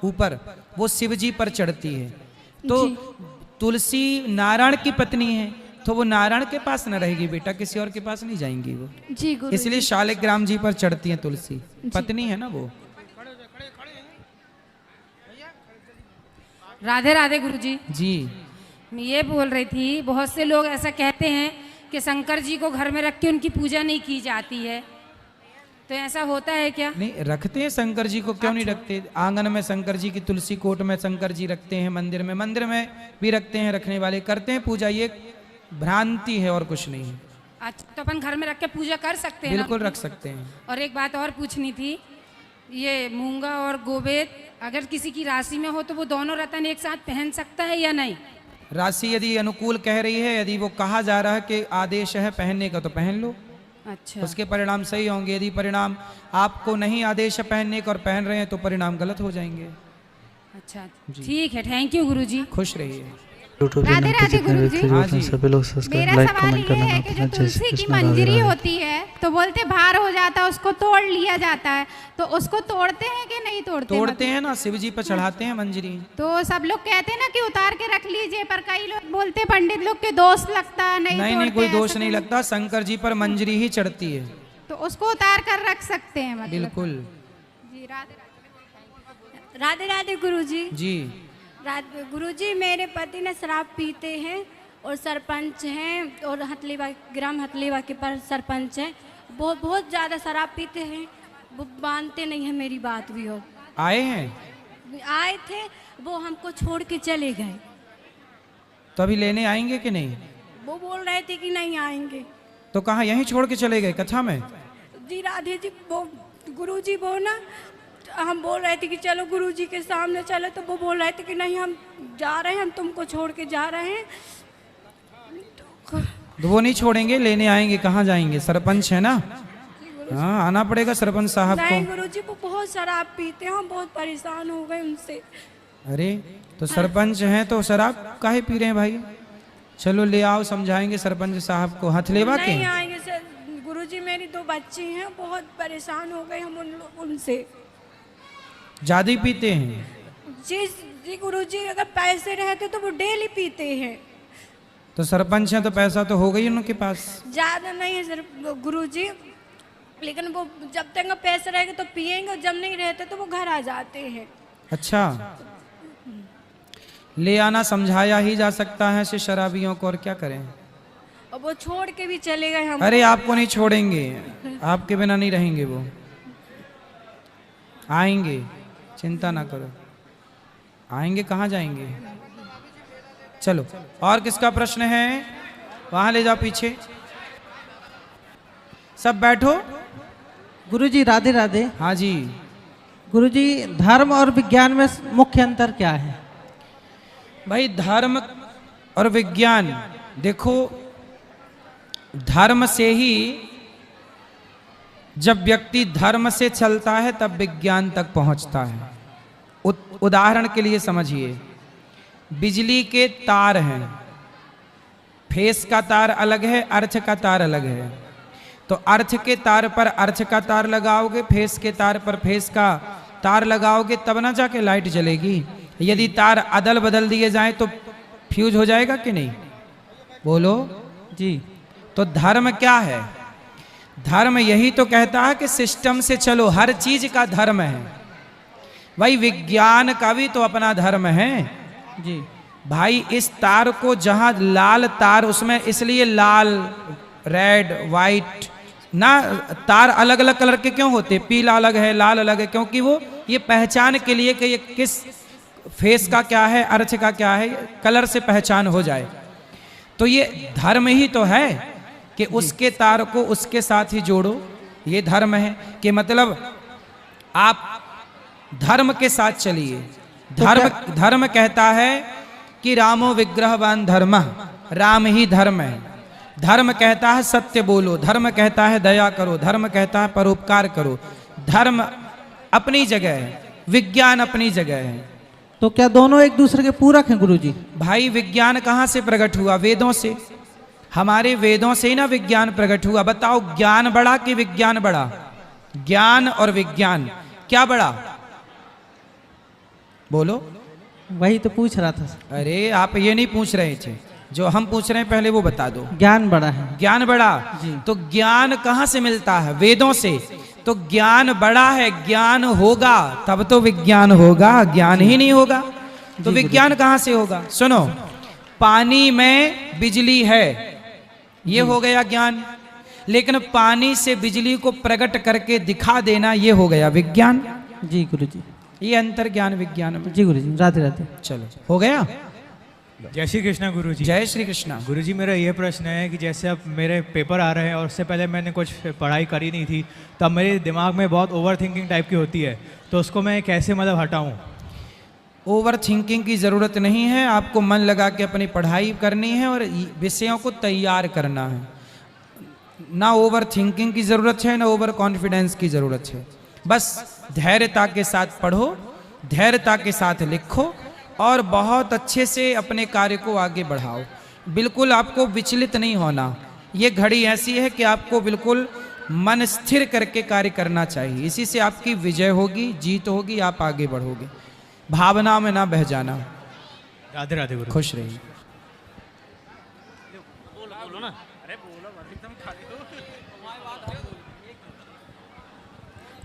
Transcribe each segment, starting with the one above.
ऊपर वो शिव जी पर चढ़ती है। तो तुलसी नारायण की पत्नी है, तो वो नारायण के पास न रहेगी बेटा, किसी और के पास नहीं जाएंगी वो जी गुरु इसलिए शालिग्राम जी पर चढ़ती है तुलसी, पत्नी है ना वो। राधे राधे गुरुजी। जी मैं ये बोल रही थी, बहुत से लोग ऐसा कहते हैं कि शंकर जी को घर में रख के उनकी पूजा नहीं की जाती है, तो ऐसा होता है क्या? नहीं, रखते हैं शंकर जी को, क्यों नहीं रखते। आंगन में शंकर जी की तुलसी कोट में शंकर जी रखते हैं, मंदिर में भी रखते हैं, रखने वाले करते हैं पूजा। ये भ्रांति है और कुछ नहीं है। अच्छा, तो अपन घर में रख के पूजा कर सकते हैं? बिल्कुल रख सकते हैं। और एक बात और पूछनी थी, ये मूंगा और गोवेद अगर किसी की राशि में हो तो वो दोनों रतन एक साथ पहन सकता है या नहीं? राशि यदि अनुकूल कह रही है, यदि वो कहा जा रहा है कि आदेश है पहनने का, तो पहन लो। अच्छा, उसके परिणाम सही होंगे। यदि परिणाम आपको नहीं आदेश है पहनने का और पहन रहे हैं, तो परिणाम गलत हो जाएंगे। अच्छा, ठीक है, थैंक यू गुरुजी। खुश रहिए। राधे राधे गुरुजी। हाँ जी। सभी लोग सब्सक्राइब मेरा लाइक सवाल कमेंट ये करना है ना कि जो भूलना। जय तुलसी श्री की कृष्ण, राधे मंजरी राधे। होती है तो बोलते भार हो जाता है, उसको तोड़ लिया जाता है, तो उसको तोड़ते हैं कि नहीं तोड़ते? तोड़ते हैं ना, शिव जी पर चढ़ाते हैं मंजरी। तो सब लोग कहते हैं ना कि उतार के रख लीजिए, पर कई लोग बोलते हैं पंडित लोग के दोष लगता है, नहीं नहीं, तोड़ते कोई हैं, दोष ऐसा नहीं क्यों? लगता, शंकर जी पर मंजरी ही चढ़ती है। तो उसको उतार कर रख सकते हैं मतलब? बिल्कुल जी, राधे राधे राधे गुरुजी। जी। गुरुजी, मेरे पति ने शराब पीते हैं और सरपंच हैं, और हथलीवा ग्राम हथलीवा के पर सरपंच हैं। बहुत ज़्यादा शराब पीते हैं, वो मानते नहीं है मेरी बात भी। और आए हैं, आए थे, वो हमको छोड़ के चले गए। तो अभी लेने आएंगे कि नहीं? वो बोल रहे थे कि नहीं आएंगे। तो कहाँ, यहीं छोड़ के चले गए कथा में? जी राधे जी, वो गुरुजी वो ना, हम बोल रहे थे कि चलो गुरुजी के सामने चलो, तो वो बोल रहे थे कि नहीं हम जा रहे हैं, हम तुमको छोड़ के जा रहे हैं। तो वो नहीं छोड़ेंगे, लेने आएंगे। कहाँ जाएंगे? सरपंच है ना, हाँ आना पड़ेगा सरपंच साहब को। नहीं गुरुजी, वो बहुत शराब पीते हैं, हम बहुत परेशान हो गए उनसे। अरे तो सरपंच हैं तो शराब काहे पी रहे हैं भाई? चलो ले आओ, समझाएंगे सरपंच साहब को। हथलेवा के नहीं आएंगे सर गुरुजी, मेरी 2 बच्ची हैं, बहुत परेशान हो गए हम उनसे। ज्यादा ही पीते हैं? जी गुरुजी, अगर पैसे रहते तो वो डेली पीते हैं। तो सरपंच हैं तो पैसा तो हो गई उनके पास। ज़्यादा नहीं है सर गुरुजी, लेकिन वो जब तक पैसे रहेंगे तो पिएंगे, और जब नहीं रहते तो वो घर आ जाते हैं। अच्छा, ले आना, समझाया ही जा सकता है ऐसे शराबियों को, और क्या करें। और वो छोड़ के भी चले गए हम। अरे आपको नहीं छोड़ेंगे, आपके बिना नहीं रहेंगे, वो आएंगे, चिंता ना करो, आएंगे। कहाँ जाएंगे? चलो, और किसका प्रश्न है? वहां ले जाओ पीछे, सब बैठो। गुरुजी राधे राधे। हाँ जी। गुरुजी, धर्म और विज्ञान में मुख्य अंतर क्या है? भाई धर्म और विज्ञान, देखो धर्म से ही, जब व्यक्ति धर्म से चलता है तब विज्ञान तक पहुंचता है। उदाहरण के लिए समझिए, बिजली के तार हैं, फेस का तार अलग है, अर्थ का तार अलग है। तो अर्थ के तार पर अर्थ का तार लगाओगे, फेस के तार पर फेस का तार लगाओगे, तब ना जाके लाइट जलेगी। यदि तार अदल बदल दिए जाएं तो फ्यूज हो जाएगा कि नहीं? बोलो जी। तो धर्म क्या है? धर्म यही तो कहता है कि सिस्टम से चलो, हर चीज का धर्म है। भाई विज्ञान का भी तो अपना धर्म है जी। भाई इस तार को, जहां लाल तार, उसमें इसलिए लाल, रेड, वाइट ना, तार अलग अलग कलर के क्यों होते? पीला अलग है, लाल अलग है, क्योंकि वो ये पहचान के लिए कि ये किस फेस का क्या है, अर्थ का क्या है, कलर से पहचान हो जाए। तो ये धर्म ही तो है कि उसके तार को उसके साथ ही जोड़ो। ये धर्म है कि मतलब आप धर्म के साथ चलिए। धर्म कहता है कि रामो विग्रहवान धर्म, राम ही धर्म है। धर्म कहता है सत्य बोलो, धर्म कहता है दया करो, धर्म कहता है परोपकार करो। धर्म अपनी जगह है, विज्ञान अपनी जगह है। तो क्या दोनों एक दूसरे के पूरक हैं गुरुजी? भाई विज्ञान कहाँ से प्रकट हुआ? वेदों से। हमारे वेदों से ही ना विज्ञान प्रकट हुआ। बताओ ज्ञान बड़ा कि विज्ञान बड़ा? ज्ञान और विज्ञान क्या बड़ा? बोलो। वही तो पूछ रहा था। अरे आप ये नहीं पूछ रहे थे, जो हम पूछ रहे हैं पहले वो बता दो। ज्ञान बड़ा है। ज्ञान बड़ा, तो ज्ञान कहाँ से मिलता है? वेदों से। तो ज्ञान बड़ा है, ज्ञान होगा तब तो विज्ञान होगा, ज्ञान ही नहीं होगा तो विज्ञान कहाँ से होगा? सुनो, पानी में बिजली है, ये हो गया ज्ञान। लेकिन पानी से बिजली को प्रकट करके दिखा देना, ये हो गया विज्ञान। जी गुरुजी। ये अंतर ज्ञान विज्ञान में। जी गुरुजी, राधे राधे। चलो, हो गया। जय श्री कृष्णा गुरुजी। जय श्री कृष्णा। गुरुजी, मेरा ये प्रश्न है कि जैसे अब मेरे पेपर आ रहे हैं और उससे पहले मैंने कुछ पढ़ाई करी नहीं थी, तब मेरे दिमाग में बहुत ओवर थिंकिंग टाइप की होती है, तो उसको मैं कैसे मतलब हटाऊं? ओवर थिंकिंग की ज़रूरत नहीं है, आपको मन लगा के अपनी पढ़ाई करनी है और विषयों को तैयार करना है। ना ओवर थिंकिंग की ज़रूरत है, ना ओवर कॉन्फिडेंस की ज़रूरत है। बस धैर्यता के साथ पढ़ो, धैर्यता के साथ लिखो और बहुत अच्छे से अपने कार्य को आगे बढ़ाओ। बिल्कुल आपको विचलित नहीं होना। ये घड़ी ऐसी है कि आपको बिल्कुल मन स्थिर करके कार्य करना चाहिए। इसी से आपकी विजय होगी, जीत होगी, आप आगे बढ़ोगे। भावना में ना बह जाना। राधे राधे गुरु। खुश रहिए।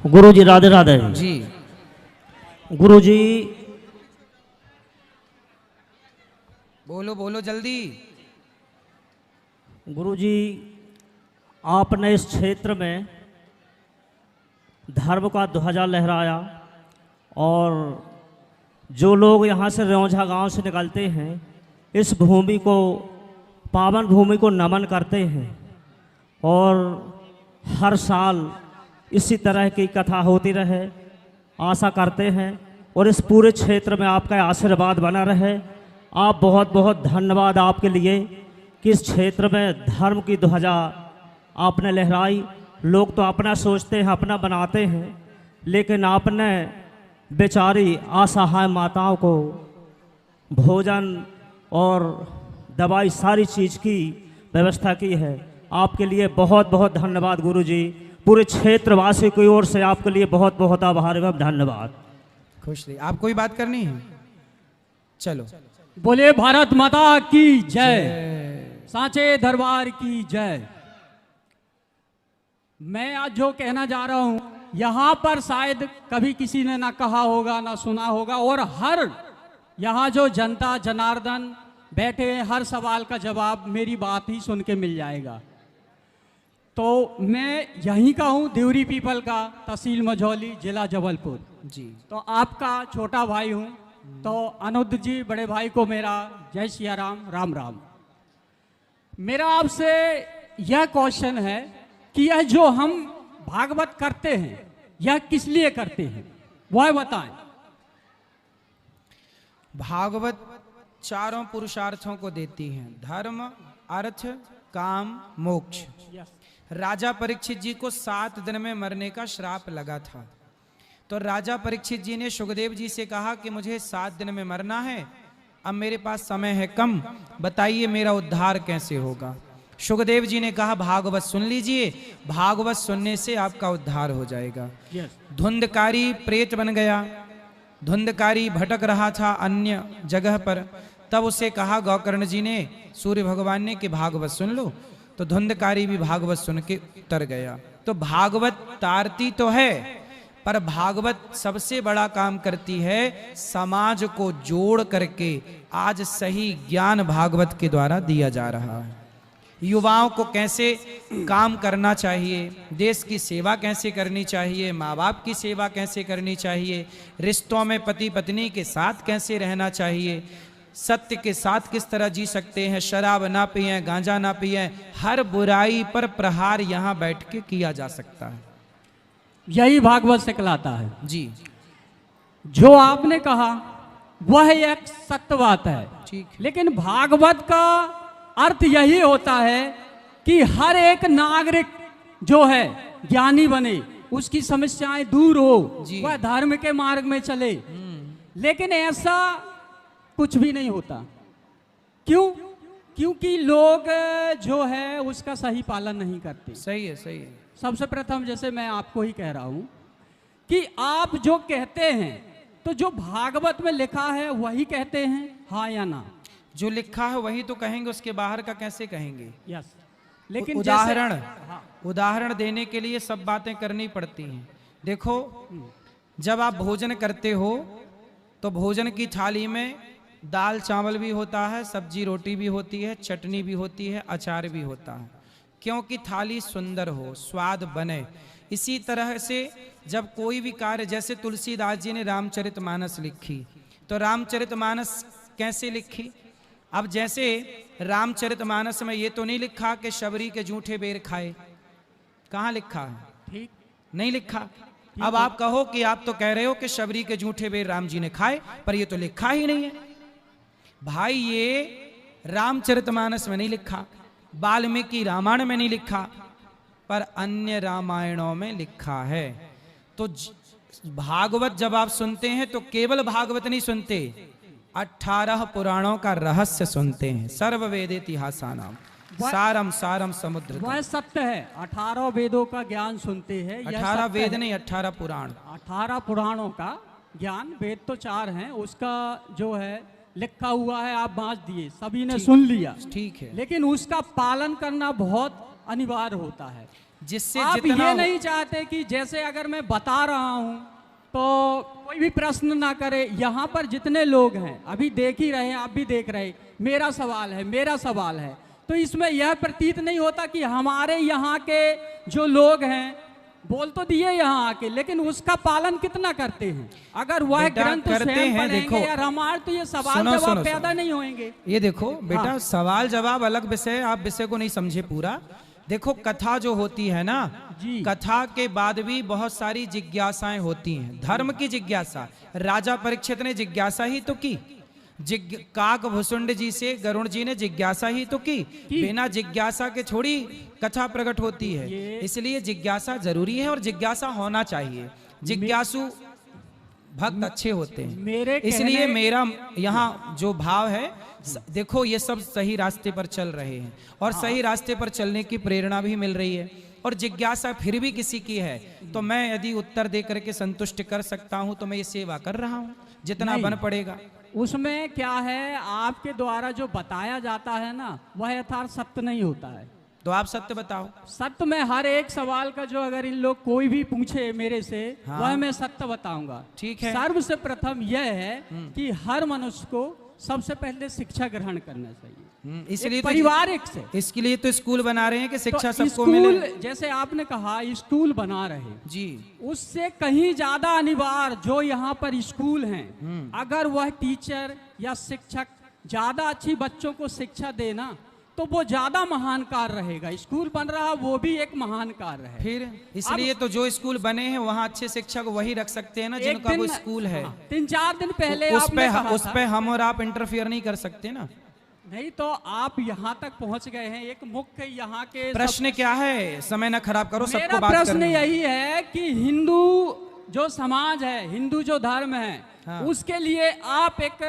गुरुजी राधे राधे। जी गुरुजी बोलो बोलो जल्दी। गुरुजी, आपने इस क्षेत्र में धर्म का ध्वजा लहराया और जो लोग यहाँ से रौंझा गांव से निकलते हैं, इस भूमि को, पावन भूमि को नमन करते हैं और हर साल इसी तरह की कथा होती रहे, आशा करते हैं और इस पूरे क्षेत्र में आपका आशीर्वाद बना रहे। आप बहुत बहुत धन्यवाद आपके लिए कि इस क्षेत्र में धर्म की ध्वजा आपने लहराई। लोग तो अपना सोचते हैं, अपना बनाते हैं, लेकिन आपने बेचारी असहाय माताओं को भोजन और दवाई सारी चीज़ की व्यवस्था की है। आपके लिए बहुत बहुत धन्यवाद गुरुजी। पूरे क्षेत्रवासी की ओर से आपके लिए बहुत बहुत आभार एवं धन्यवाद। खुश रहिए। आपको भी बात करनी है? चलो। बोले भारत माता की जय, सांचे दरबार की जय। मैं आज जो कहना जा रहा हूं, यहाँ पर शायद कभी किसी ने ना कहा होगा, ना सुना होगा, और हर यहाँ जो जनता जनार्दन बैठे हैं, हर सवाल का जवाब मेरी बात ही सुन के मिल जाएगा। तो मैं यहीं का हूँ, देवरी पीपल का, तहसील मझौली, जिला जबलपुर। जी। तो आपका छोटा भाई हूँ। तो अनुद जी बड़े भाई को मेरा जय सिया राम, राम राम। मेरा आपसे यह क्वेश्चन है कि यह जो हम भागवत करते हैं, यह किस लिए करते हैं, वह बताएं। भागवत चारों पुरुषार्थों को देती है, धर्म, अर्थ, काम, मोक्ष। राजा परीक्षित जी को 7 दिन में मरने का श्राप लगा था, तो राजा परीक्षित जी ने सुखदेव जी से कहा कि मुझे 7 दिन में मरना है, अब मेरे पास समय है कम, बताइए मेरा उद्धार कैसे होगा। सुखदेव जी ने कहा भागवत सुन लीजिए, भागवत सुनने से आपका उद्धार हो जाएगा। धुंधकारी प्रेत बन गया, धुंधकारी भटक रहा था अन्य जगह पर, तब उसे कहा गोकर्ण जी ने, सूर्य भगवान ने, कि भागवत सुन लो। तो धुंधकारी भी भागवत सुन के उतर गया। तो भागवत तारती तो है, पर भागवत सबसे बड़ा काम करती है, समाज को जोड़ करके आज सही ज्ञान भागवत के द्वारा दिया जा रहा है। युवाओं को कैसे काम करना चाहिए, देश की सेवा कैसे करनी चाहिए, माँ बाप की सेवा कैसे करनी चाहिए, रिश्तों में पति पत्नी के साथ कैसे रहना चाहिए, सत्य के साथ किस तरह जी सकते हैं, शराब ना पिएं, गांजा ना पिएं, हर बुराई पर प्रहार यहाँ बैठ के किया जा सकता है। यही भागवत सिखलाता है जी। जो आपने कहा वह एक सत्य बात है, ठीक। लेकिन भागवत का अर्थ यही होता है कि हर एक नागरिक जो है ज्ञानी बने, उसकी समस्याएं दूर हो, वह धर्म के मार्ग में चले। लेकिन ऐसा कुछ भी नहीं होता। क्यों? क्योंकि लोग जो है उसका सही पालन नहीं करते। सही है, सही है। सबसे प्रथम जैसे मैं आपको ही कह रहा हूं कि आप जो कहते हैं तो जो भागवत में लिखा है वही कहते हैं, हाँ या ना? जो लिखा है वही तो कहेंगे, उसके बाहर का कैसे कहेंगे? यस। लेकिन उदाहरण देने के लिए सब बातें करनी पड़ती हैं। देखो, जब आप भोजन करते हो तो भोजन की थाली में दाल चावल भी होता है, सब्जी रोटी भी होती है, चटनी भी होती है, अचार भी होता है, क्योंकि थाली सुंदर हो, स्वाद बने। इसी तरह से जब कोई भी कार्य, जैसे तुलसीदास जी ने रामचरितमानस लिखी, तो रामचरितमानस कैसे लिखी? अब जैसे रामचरितमानस में ये तो नहीं लिखा कि शबरी के जूठे बेर खाए, कहाँ लिखा है? ठीक नहीं लिखा। अब आप कहो कि आप तो कह रहे हो कि शबरी के जूठे बेर राम जी ने खाए, पर ये तो लिखा ही नहीं है। भाई, ये रामचरितमानस में नहीं लिखा, वाल्मीकि रामायण में नहीं लिखा, पर अन्य रामायणों में लिखा है। तो भागवत जब आप सुनते हैं तो केवल भागवत नहीं सुनते, 18 पुराणों का रहस्य सुनते हैं। सर्ववेद इतिहासानाम सारम सारम समुद्र। वह सत्य है, 18 वेदों का ज्ञान सुनते हैं। 18 वेद नहीं, 18 पुराण, 18 पुराणों का ज्ञान। वेद तो 4 हैं, उसका जो है लिखा हुआ है, आप बांट दिए, सभी ने सुन लिया, ठीक है, लेकिन उसका पालन करना बहुत अनिवार्य होता है। जिससे आप ये नहीं चाहते कि जैसे अगर मैं बता रहा हूं तो कोई भी प्रश्न ना करे। यहाँ पर जितने लोग हैं अभी देख ही रहे हैं, आप भी देख रहे, मेरा सवाल है, मेरा सवाल है, तो इसमें यह प्रतीत नहीं होता कि हमारे यहाँ के जो लोग हैं बोल तो दिए यहाँ आके, लेकिन उसका पालन कितना करते हैं? अगर वह ग्रंथ स्वयं पढ़ेंगे या रामायण तो ये सवाल जवाब पैदा नहीं होंगे। ये देखो बेटा, सवाल जवाब अलग विषय, आप विषय को नहीं समझे पूरा। देखो, कथा जो होती है ना, कथा के बाद भी बहुत सारी जिज्ञासाएं होती हैं। धर्म की जिज्ञासा, राजा परीक्षित ने जिज्ञासा ही तो की, काक भुसुंड जी से गरुण जी ने जिज्ञासा ही तो की। बिना जिज्ञासा के थोड़ी कथा प्रकट होती है, इसलिए जिज्ञासा जरूरी है और जिज्ञासा होना चाहिए। जिज्ञासु भक्त अच्छे होते हैं। इसलिए मेरा यहाँ जो भाव है, देखो ये सब सही रास्ते पर चल रहे हैं और सही रास्ते पर चलने की प्रेरणा भी मिल रही है। और जिज्ञासा फिर भी किसी की है तो मैं यदि उत्तर दे करके संतुष्ट कर सकता हूं तो मैं ये सेवा कर रहा हूं, जितना बन पड़ेगा। उसमें क्या है, आपके द्वारा जो बताया जाता है ना, वह यथार्थ सत्य नहीं होता है। तो आप सत्य बताओ। सत्य में हर एक सवाल का जो अगर इन लोग कोई भी पूछे मेरे से, वह मैं सत्य बताऊंगा। ठीक है। सर्वसे प्रथम यह है कि हर मनुष्य को सबसे पहले शिक्षा ग्रहण करना चाहिए, इसलिए पारिवारिक से। इसके लिए तो स्कूल बना रहे हैं कि शिक्षा तो सबको मिले। जैसे आपने कहा स्कूल बना रहे जी, उससे कहीं ज्यादा अनिवार्य जो यहाँ पर स्कूल हैं, अगर वह टीचर या शिक्षक ज्यादा अच्छी बच्चों को शिक्षा देना तो वो ज्यादा महान कार्य रहेगा। स्कूल बन रहा वो भी एक महान कार्य है। फिर इसलिए तो जो स्कूल बने हैं वहाँ अच्छे शिक्षक वही रख सकते हैं ना, जिनका वो स्कूल है। 3-4 दिन पहले उस पे हम और आप इंटरफियर नहीं कर सकते ना। नहीं तो आप यहाँ तक पहुँच गए हैं। एक मुख्य यहाँ के प्रश्न क्या है, समय न खराब करो, सबको बात प्रश्न यही है कि हिंदू जो समाज है, हिंदू जो धर्म है, उसके लिए आप एक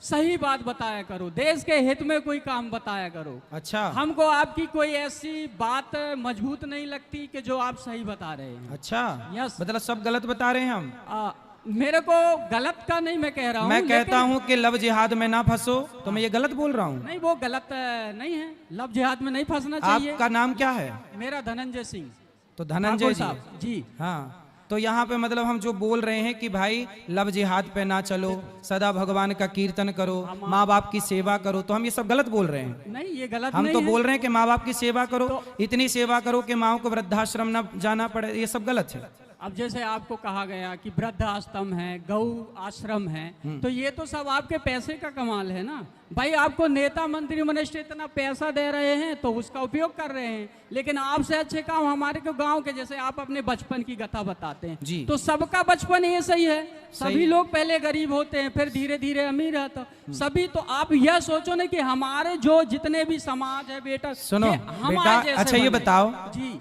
सही बात बताया करो, देश के हित में कोई काम बताया करो। अच्छा, हमको आपकी कोई ऐसी बात मजबूत नहीं लगती कि जो आप सही बता रहे हैं। अच्छा, यस, मतलब सब गलत बता रहे हैं हम। मेरे को गलत का नहीं मैं कह रहा हूँ, मैं कहता हूँ कि लव जिहाद में ना फंसो, तो मैं ये गलत बोल रहा हूँ? नहीं, वो गलत नहीं है, लव जिहाद में नहीं फंसना चाहिए। आपका नाम क्या है? मेरा धनंजय सिंह। तो धनंजय जी, हाँ, तो यहाँ पे मतलब हम जो बोल रहे हैं कि भाई लव जिहाद पे ना चलो, सदा भगवान का कीर्तन करो, माँ बाप की सेवा करो, तो हम ये सब गलत बोल रहे हैं? नहीं, ये गलत हम नहीं तो है। बोल रहे हैं कि माँ बाप की सेवा करो, इतनी सेवा करो कि माँ को वृद्धाश्रम न जाना पड़े, ये सब गलत है। अब जैसे आपको कहा गया कि वृद्ध आश्रम है, गौ आश्रम है, तो ये तो सब आपके पैसे का कमाल है ना भाई। आपको नेता मंत्री मिनिस्टर इतना पैसा दे रहे हैं तो उसका उपयोग कर रहे हैं, लेकिन आपसे अच्छे काम हमारे को गांव के, जैसे आप अपने बचपन की कथा बताते हैं जी, तो सबका बचपन ये सही है। सभी लोग पहले गरीब होते हैं, फिर धीरे धीरे अमीर है, तो सभी। तो आप यह सोचो ना कि हमारे जो जितने भी समाज है बेटा, सुनो बेटा, अच्छा ये बताओ जी,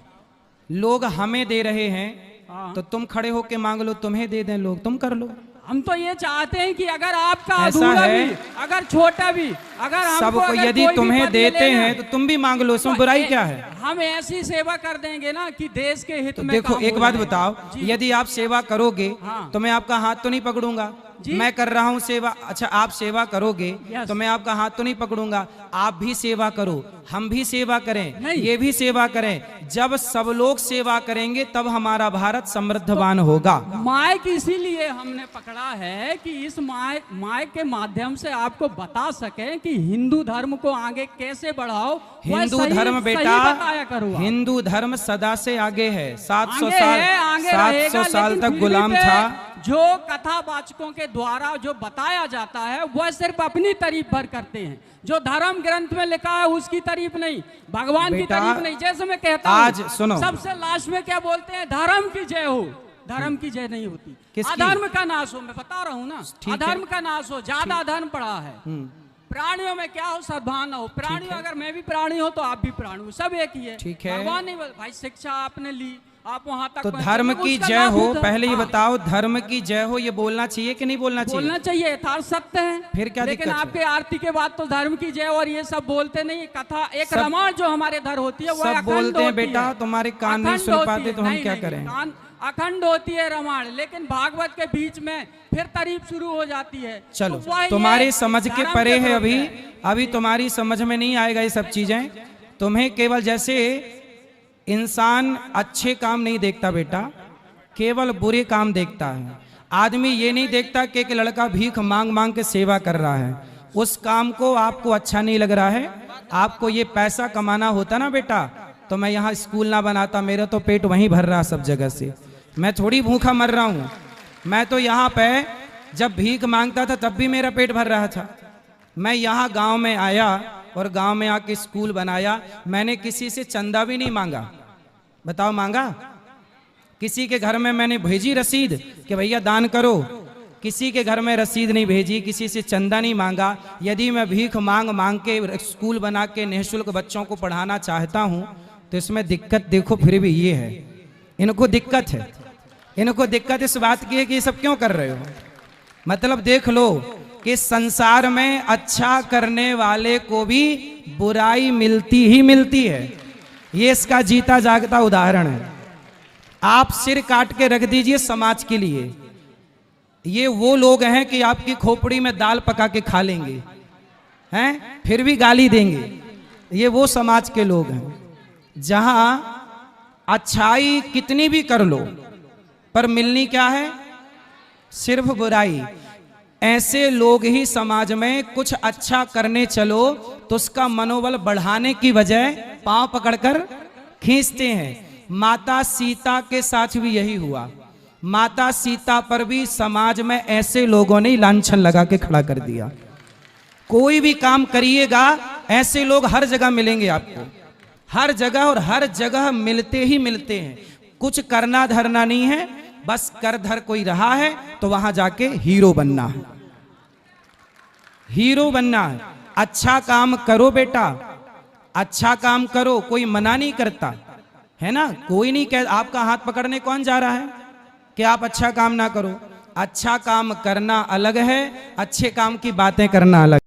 लोग हमें दे रहे हैं तो तुम खड़े होके मांग लो, तुम्हें दे दें लोग, तुम कर लो। हम तो ये चाहते हैं कि अगर आपका अधूरा भी, अगर छोटा भी अगर हमको सबको अगर यदि कोई भी तुम्हें पद देते मिले ना, हैं तो तुम भी मांग लो, इसमें तो बुराई क्या है? हम ऐसी सेवा कर देंगे ना कि देश के हित तो में देखो काम एक हो बात जाए। बताओ, जी। यदि आप सेवा करोगे हाँ। तो मैं आपका हाथ तो नहीं पकड़ूंगा। जी। मैं कर रहा हूं सेवा, अच्छा आप सेवा करोगे यस। तो मैं आपका हाथ तो नहीं पकड़ूंगा। आप भी सेवा करो, हम भी सेवा करें, नहीं। ये भी सेवा करें। जब सब लोग सेवा करेंगे तब हमारा भारत समृद्धवान होगा। माइक इसीलिए हमने पकड़ा है कि इस माइक के माध्यम से आपको बता सकें कि हिंदू धर्म को आगे कैसे बढ़ाओ। वह हिंदू सही- धर्म सही बेटा, बताया करो आप। हिंदू धर्म सदा से आगे है। 700 आगे साल, है, आगे 700 रहेगा, साल लेकिन तक फिर गुलाम भी था। जो कथावाचकों के द्वारा जो बताया जाता है वह सिर्फ अपनी तारीफ भर करते हैं। जो धर्म ग्रंथ में लिखा है उसकी तारीफ नहीं, भगवान की बेटा, तारीफ नहीं। जैसे मैं कहता आज हूं, सुनो। सबसे लास्ट में क्या बोलते हैं? धर्म की जय हो। धर्म की जय नहीं होती, किसकी? अधर्म का नाश हो। मैं बता रहा हूँ ना, ठीक है। अधर्म का नाश हो। ज्यादा अधर्म पड़ा है। प्राणियों में क्या हो? सद्भावना हो। प्राणी अगर मैं भी प्राणी हो तो आप भी प्राणी हो, सब एक ही है। ठीक है। भगवान नहीं बोल भाई शिक्षा आपने ली, आप वहां तक तो पहुंचे, धर्म तो की उसका जय लाभ हो, होता है। पहले ये हाँ। बताओ, धर्म की जय हो ये बोलना चाहिए कि नहीं बोलना चाहिए? बोलना चाहिए, यथार्थ सत्य है। फिर क्या लेकिन दिक्कत है? आपके आरती के बाद तो धर्म की जय और ये सब बोलते नहीं। कथा एक सब- रामायण जो हमारे धर होती है वो सब अखंड बोलते हैं होती बेटा, है। तुम्हारे कान नहीं अखंड सुन होती पाते है। तो हम नहीं, क्या नहीं, करें? कान अखंड होती है रामायण, लेकिन भागवत के बीच में फिर तारीफ शुरू हो जाती है। चलो, तो वह तुम्हारे ये समझ के धर्म परे है। विरोध अभी तुम्हारी समझ में नहीं आएगा ये सब चीजें। तुम्हें केवल जैसे इंसान अच्छे काम नहीं देखता बेटा, केवल बुरे काम देखता है। आदमी ये नहीं देखता कि एक लड़का भीख मांग मांग के सेवा कर रहा है, उस काम को आपको अच्छा नहीं लग रहा है। आपको ये पैसा कमाना होता ना बेटा तो मैं यहाँ स्कूल ना बनाता, मेरा तो पेट वहीं भर रहा सब जगह से। मैं थोड़ी भूखा मर रहा हूँ, मैं तो यहाँ पे जब भीख मांगता था तब भी मेरा पेट भर रहा था। मैं यहाँ गांव में आया और गांव में आके स्कूल बनाया। मैंने किसी से चंदा भी नहीं मांगा। बताओ मांगा? किसी के घर में मैंने भेजी रसीद कि भैया दान करो? किसी के घर में रसीद नहीं भेजी, किसी से चंदा नहीं मांगा। यदि मैं भीख मांग मांग के स्कूल बना के निःशुल्क बच्चों को पढ़ाना चाहता हूँ तो इसमें दिक्कत देखो फिर भी ये है, इनको दिक्कत है। इनको दिक्कत इस बात की है कि ये सब क्यों कर रहे हो। मतलब देख लो कि संसार में अच्छा करने वाले को भी बुराई मिलती ही मिलती है। ये इसका जीता जागता उदाहरण है। आप सिर काट के रख दीजिए समाज के लिए, ये वो लोग हैं कि आपकी खोपड़ी में दाल पका के खा लेंगे, हैं फिर भी गाली देंगे। ये वो समाज के लोग हैं जहां अच्छाई कितनी भी कर लो पर मिलनी क्या है? सिर्फ बुराई। ऐसे लोग ही समाज में कुछ अच्छा करने चलो तो उसका मनोबल बढ़ाने की बजाय पांव पकड़कर खींचते हैं। माता सीता के साथ भी यही हुआ। माता सीता पर भी समाज में ऐसे लोगों ने लांछन लगा के खड़ा कर दिया। कोई भी काम करिएगा ऐसे लोग हर जगह मिलेंगे आपको, हर जगह, और हर जगह मिलते ही मिलते हैं। कुछ करना धरना नहीं है, बस कर धर कोई रहा है तो वहां जाके हीरो बनना है, हीरो बनना है। अच्छा काम करो बेटा, अच्छा काम करो, कोई मना नहीं करता है ना। कोई नहीं कह, आपका हाथ पकड़ने कौन जा रहा है कि आप अच्छा काम ना करो। अच्छा काम करना अलग है, अच्छे काम की बातें करना अलग।